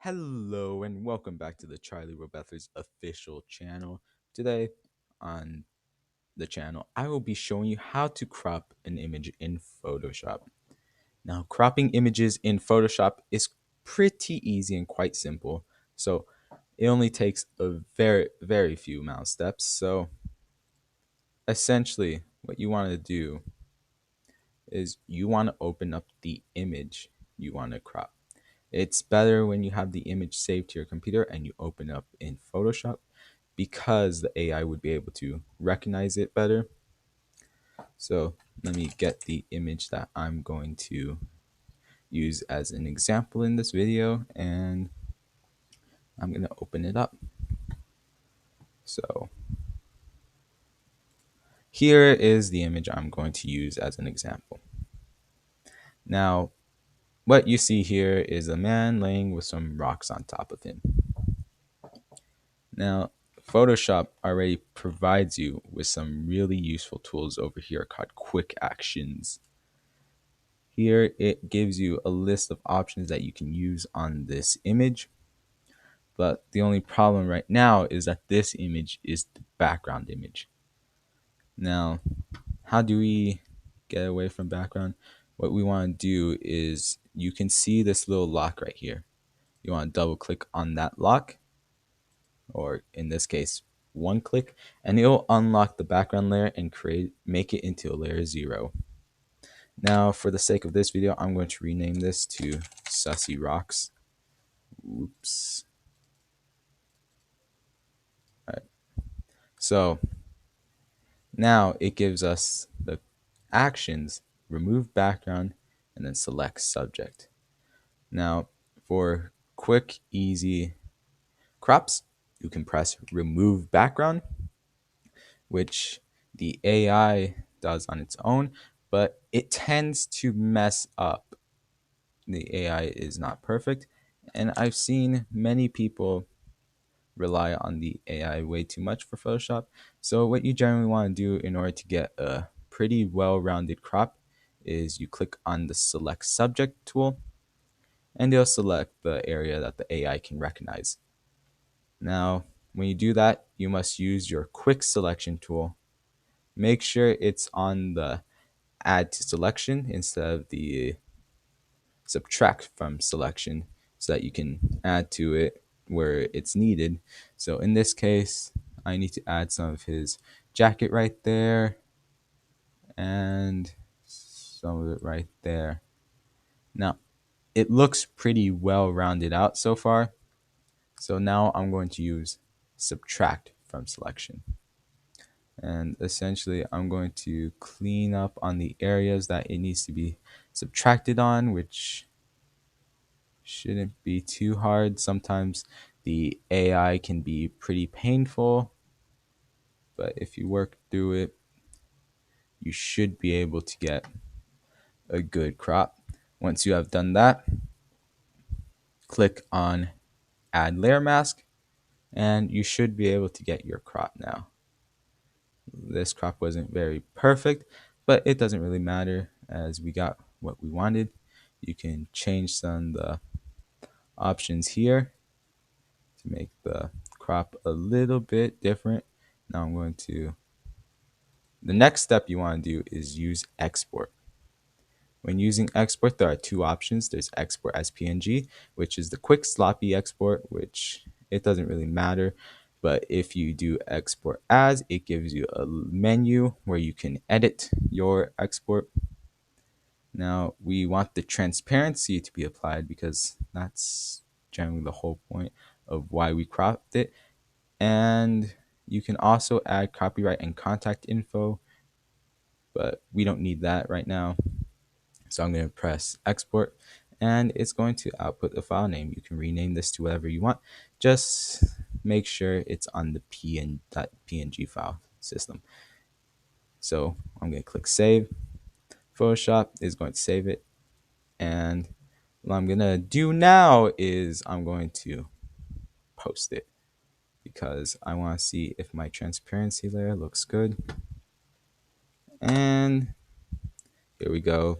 Hello and welcome back to the Charlie Robethers official channel. Today on the channel, I will be showing you how to crop an image in Photoshop. Now, cropping images in Photoshop is pretty easy and quite simple. So it only takes a very few mouse steps. So essentially what you want to do is you want to open up the image you want to crop. It's better when you have the image saved to your computer and you open up in Photoshop because the AI would be able to recognize it better. So let me get the image that I'm going to use as an example in this video, and I'm going to open it up. So here is the image I'm going to use as an example. Now, what you see here is a man laying with some rocks on top of him. Now, Photoshop already provides you with some really useful tools over here called quick actions. Here it gives you a list of options that you can use on this image. But the only problem right now is that this image is the background image. Now, how do we get away from background? What we want to do is you can see this little lock right here. You want to double click on that lock, or in this case, one click, and it'll unlock the background layer and make it into a layer 0. Now, for the sake of this video, I'm going to rename this to Sussy Rocks. Oops. All right. So now it gives us the actions: remove background and then select subject. Now, for quick, easy crops, you can press remove background, which the AI does on its own, but it tends to mess up. The AI is not perfect, and I've seen many people rely on the AI way too much for Photoshop. So what you generally want to do in order to get a pretty well-rounded crop is you click on the select subject tool, and it'll select the area that the AI can recognize. Now, when you do that, you must use your quick selection tool. Make sure it's on the add to selection instead of the subtract from selection, so that you can add to it where it's needed. So in this case, I need to add some of his jacket right there and some of it right there. Now, it looks pretty well rounded out so far. So now I'm going to use subtract from selection. And essentially, I'm going to clean up on the areas that it needs to be subtracted on, which shouldn't be too hard. Sometimes the AI can be pretty painful, but if you work through it, you should be able to get a good crop. Once you have done that, click on add layer mask, and you should be able to get your crop now. This crop wasn't very perfect, but it doesn't really matter as we got what we wanted. You can change some of the options here to make the crop a little bit different. Now I'm going to, the next step you want to do is use export. When using export, there are two options. There's export as PNG, which is the quick sloppy export, which it doesn't really matter. But if you do export as, it gives you a menu where you can edit your export. Now we want the transparency to be applied because that's generally the whole point of why we cropped it. And you can also add copyright and contact info, but we don't need that right now. So I'm going to press export, and it's going to output the file name. You can rename this to whatever you want. Just make sure it's on the .png file system. So I'm going to click save. Photoshop is going to save it. And what I'm going to do now is I'm going to post it because I want to see if my transparency layer looks good. And here we go.